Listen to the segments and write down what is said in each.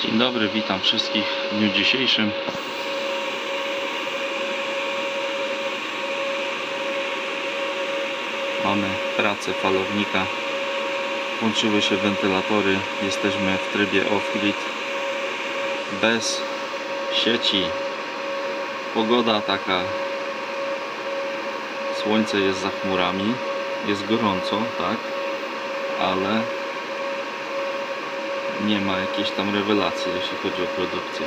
Dzień dobry, witam wszystkich w dniu dzisiejszym. Mamy pracę falownika. Włączyły się wentylatory. Jesteśmy w trybie off-grid. Bez sieci. Pogoda taka. Słońce jest za chmurami. Jest gorąco, tak? Ale nie ma jakiejś tam rewelacji, jeśli chodzi o produkcję.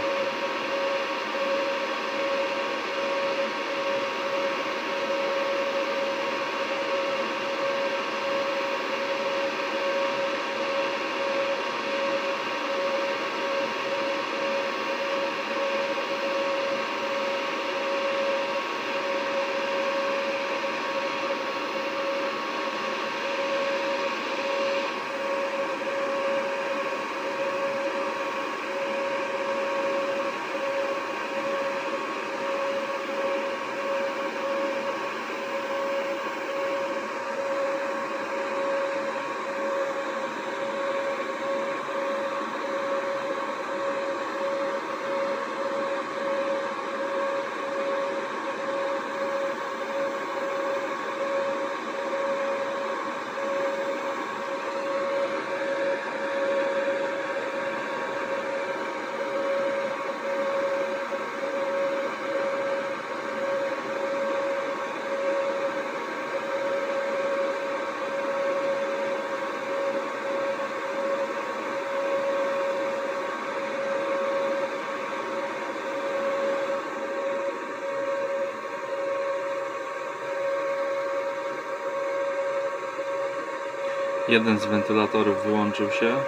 Jeden z wentylatorów wyłączył się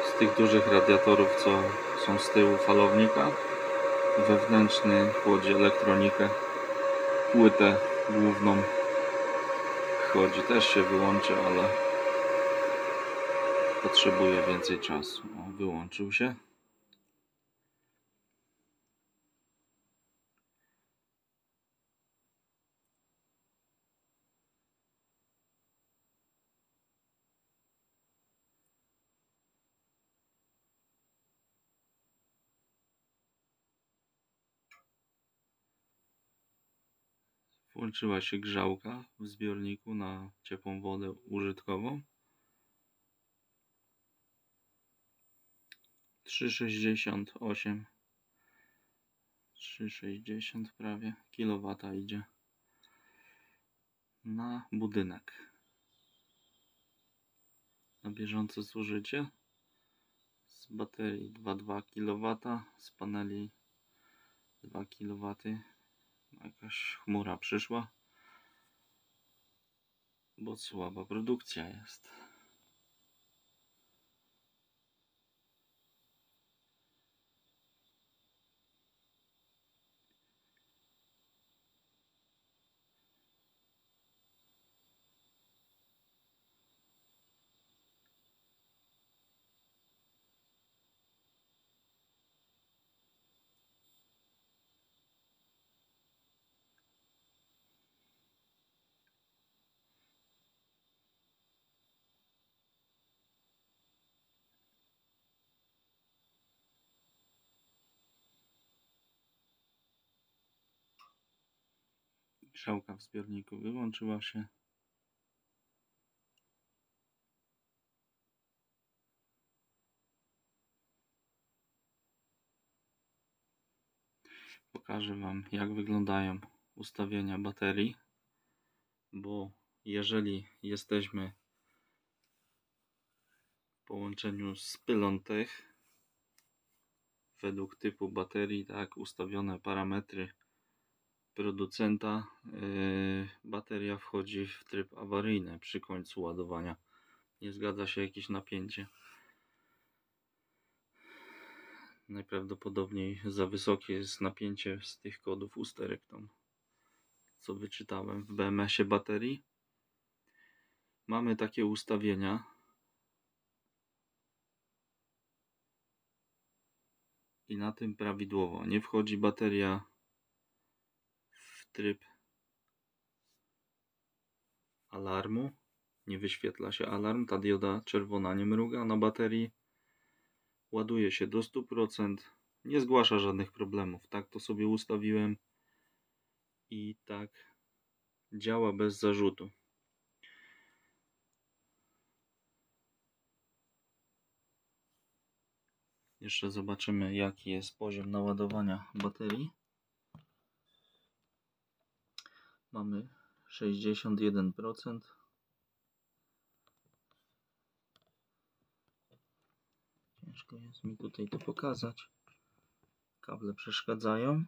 z tych dużych radiatorów, co są z tyłu falownika. Wewnętrzny chłodzi elektronikę. Płytę główną chłodzi, też się wyłączy, ale potrzebuje więcej czasu. O, wyłączył się. Włączyła się grzałka w zbiorniku na ciepłą wodę użytkową. 3,68 3,60 prawie kilowata idzie na budynek. Na bieżące zużycie z baterii 2,2 kW, z paneli 2 kW. Jakaś chmura przyszła, bo słaba produkcja jest. Grzałka w zbiorniku wyłączyła się. Pokażę Wam, jak wyglądają ustawienia baterii, bo jeżeli jesteśmy w połączeniu z Pylontech według typu baterii, tak, ustawione parametry producenta, bateria wchodzi w tryb awaryjny przy końcu ładowania. Nie zgadza się jakieś napięcie. Najprawdopodobniej za wysokie jest napięcie z tych kodów usterek tam, co wyczytałem w BMS-ie baterii. Mamy takie ustawienia. I na tym prawidłowo. Nie wchodzi bateria w tryb alarmu. Nie wyświetla się alarm. Ta dioda czerwona nie mruga na baterii. ładuje się do 100%, nie zgłasza żadnych problemów. Tak to sobie ustawiłem i tak działa bez zarzutu. Jeszcze zobaczymy, jaki jest poziom naładowania baterii. Mamy 61%. Ciężko jest mi tutaj to pokazać. Kable przeszkadzają.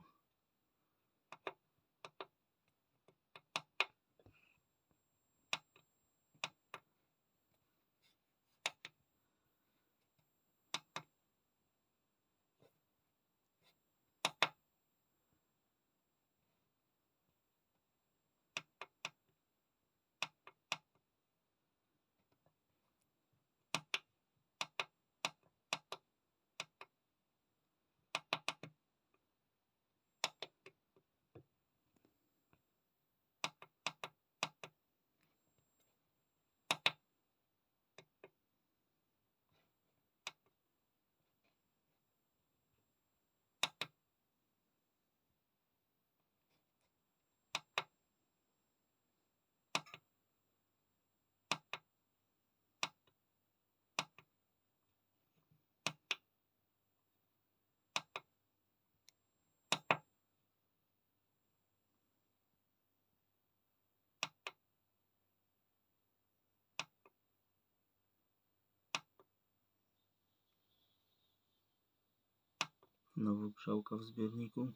Znowu grzałka w zbiorniku.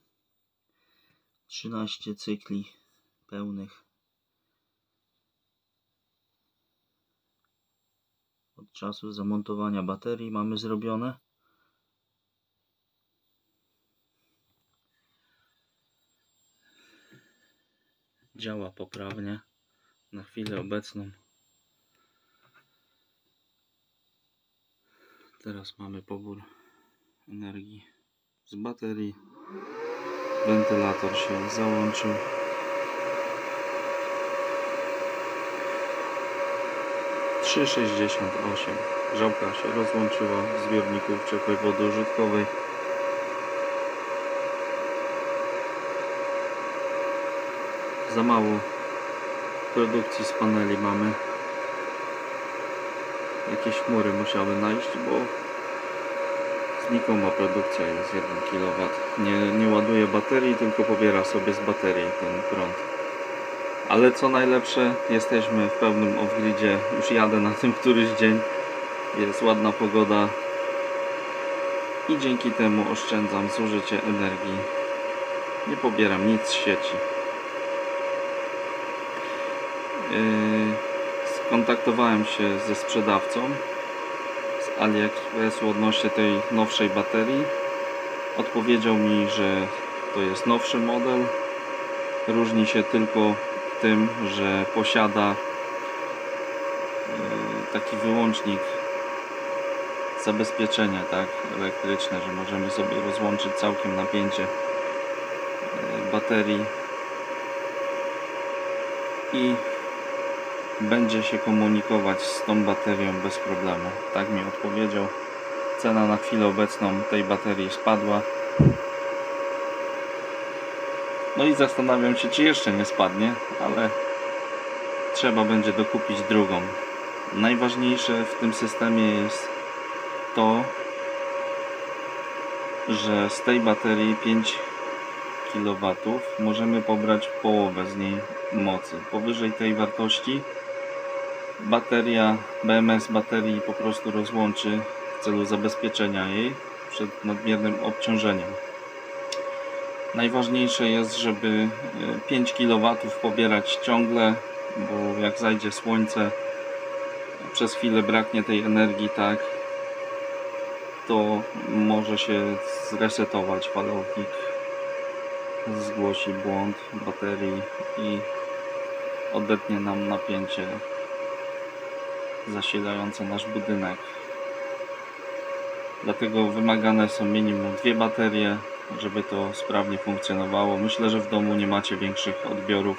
13 cykli pełnych od czasu zamontowania baterii mamy zrobione. Działa poprawnie na chwilę obecną. Teraz mamy pobór energii z baterii. Wentylator się załączył. (3,68). Grzałka się rozłączyła w zbiorniku w ciepłej wody użytkowej. Za mało produkcji z paneli mamy. Jakieś chmury musiały najść, bo znikoma produkcja jest 1 kW. Nie ładuje baterii, tylko pobiera sobie z baterii ten prąd. Ale co najlepsze, jesteśmy w pełnym off-gridzie. Już jadę na tym któryś dzień. Jest ładna pogoda i dzięki temu oszczędzam zużycie energii. Nie pobieram nic z sieci. Skontaktowałem się ze sprzedawcą z AliExpressu odnośnie tej nowszej baterii. Odpowiedział mi, że to jest nowszy model. Różni się tylko tym, że posiada taki wyłącznik zabezpieczenia, tak, elektryczne, że możemy sobie rozłączyć całkiem napięcie baterii i będzie się komunikować z tą baterią bez problemu. Tak mi odpowiedział. Cena na chwilę obecną tej baterii spadła. No i zastanawiam się, czy jeszcze nie spadnie, ale trzeba będzie dokupić drugą. Najważniejsze w tym systemie jest to, że z tej baterii 5 kW możemy pobrać połowę z niej mocy. Powyżej tej wartości bateria, BMS baterii po prostu rozłączy w celu zabezpieczenia jej przed nadmiernym obciążeniem. Najważniejsze jest, żeby 5 kW pobierać ciągle, bo jak zajdzie słońce, przez chwilę braknie tej energii, tak, to może się zresetować falownik, zgłosi błąd baterii i odetnie nam napięcie zasilające nasz budynek. Dlatego wymagane są minimum 2 baterie, żeby to sprawnie funkcjonowało. Myślę, że w domu nie macie większych odbiorów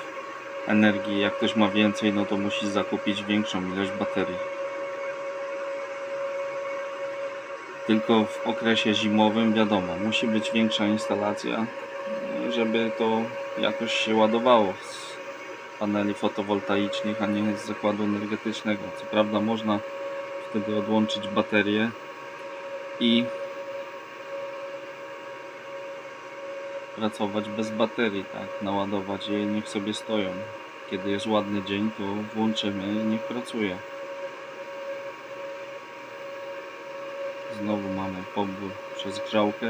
energii. Jak ktoś ma więcej, no to musi zakupić większą ilość baterii. Tylko w okresie zimowym wiadomo, musi być większa instalacja, żeby to jakoś się ładowało z paneli fotowoltaicznych, a nie z zakładu energetycznego. Co prawda można wtedy odłączyć baterię i pracować bez baterii, tak, naładować je i niech sobie stoją. Kiedy jest ładny dzień, to włączymy i niech pracuje. Znowu mamy pobór przez grzałkę.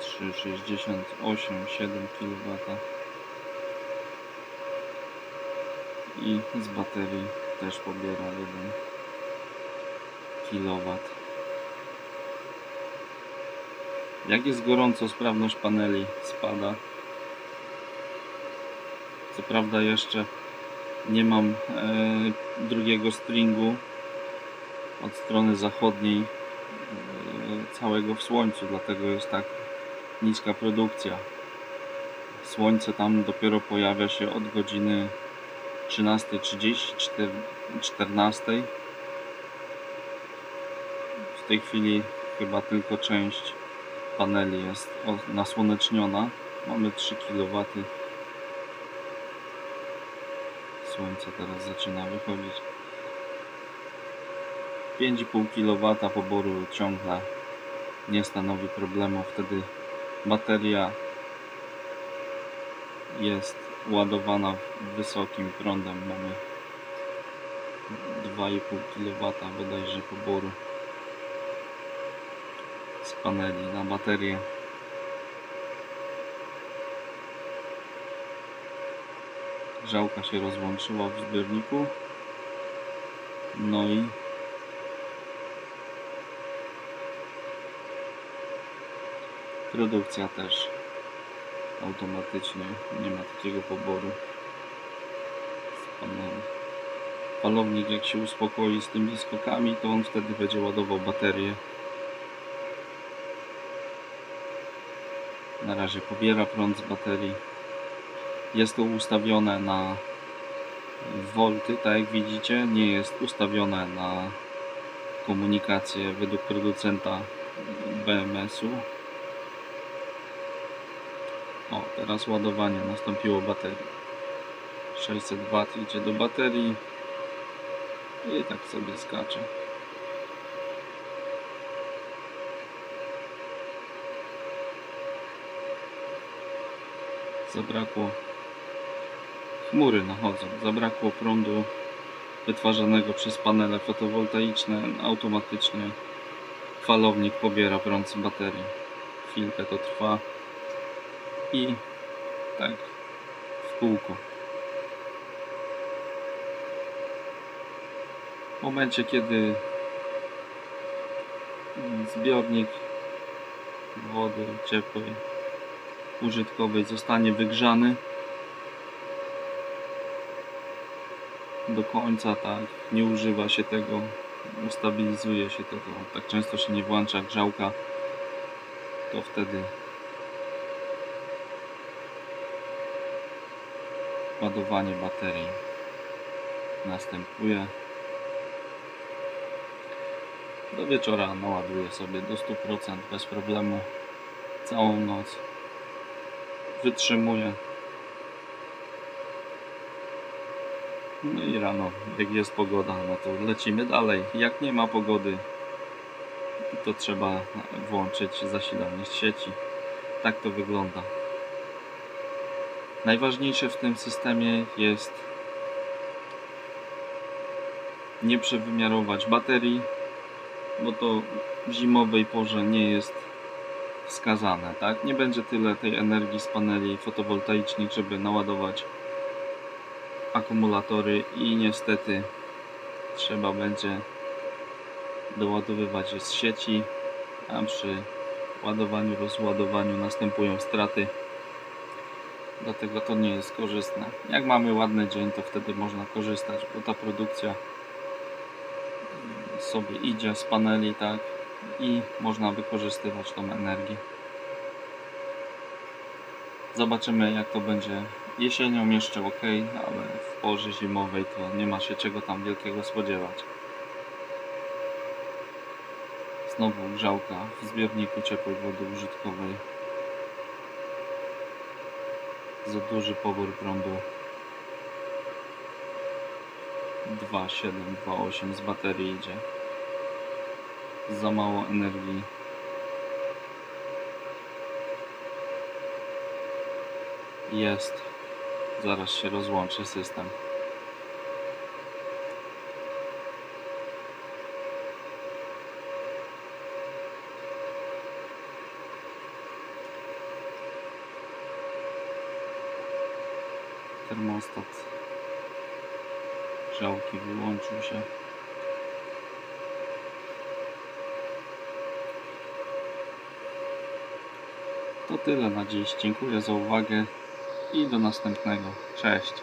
Trzy 68,7 kW i z baterii też pobiera 1 kW. Jak jest gorąco, sprawność paneli spada. Co prawda jeszcze nie mam drugiego stringu od strony zachodniej całego w słońcu, dlatego jest tak niska produkcja. Słońce tam dopiero pojawia się od godziny 13:30, 14:00. W tej chwili chyba tylko część paneli jest nasłoneczniona. Mamy 3 kW. Słońce teraz zaczyna wychodzić. 5,5 kW poboru ciągle nie stanowi problemu. Wtedy bateria jest ładowana wysokim prądem. Mamy 2,5 kW bodajże poboru z paneli na baterię. Grzałka się rozłączyła w zbiorniku. No i produkcja też automatycznie, nie ma takiego poboru z paneli. Falownik jak się uspokoi z tymi skokami, to on wtedy będzie ładował baterię. Na razie pobiera prąd z baterii. Jest to ustawione na volty, tak jak widzicie, nie jest ustawione na komunikację według producenta BMS-u. O, teraz ładowanie nastąpiło baterii. 600 W idzie do baterii i tak sobie skacze. Zabrakło, chmury nachodzą, zabrakło prądu wytwarzanego przez panele fotowoltaiczne. Automatycznie falownik pobiera prąd z baterii. Chwilkę to trwa i tak w kółko. W momencie, kiedy zbiornik wody ciepłej użytkowej zostanie wygrzany do końca, tak, nie używa się tego, ustabilizuje się to, tak często się nie włącza grzałka, to wtedy ładowanie baterii następuje. Do wieczora naładuję sobie do 100% bez problemu. Całą noc wytrzymuje. No i rano, jak jest pogoda, no to lecimy dalej. Jak nie ma pogody, to trzeba włączyć zasilanie z sieci. Tak to wygląda. Najważniejsze w tym systemie jest nie przewymiarować baterii, bo to w zimowej porze nie jest wskazane, tak? Nie będzie tyle tej energii z paneli fotowoltaicznych, żeby naładować akumulatory i niestety trzeba będzie doładowywać je z sieci, a przy ładowaniu, rozładowaniu następują straty. Dlatego to nie jest korzystne. Jak mamy ładny dzień, to wtedy można korzystać, bo ta produkcja sobie idzie z paneli, tak, i można wykorzystywać tą energię. Zobaczymy, jak to będzie Jesienią jeszcze ok, ale w porze zimowej to nie ma się czego tam wielkiego spodziewać. Znowu grzałka w zbiorniku ciepłej wody użytkowej. Za duży pobór prądu. 2,7, 2,8 z baterii idzie. Za mało energii. Jest. Zaraz się rozłączy system. Termostat grzałki wyłączył się. To tyle na dziś. Dziękuję za uwagę i do następnego. Cześć.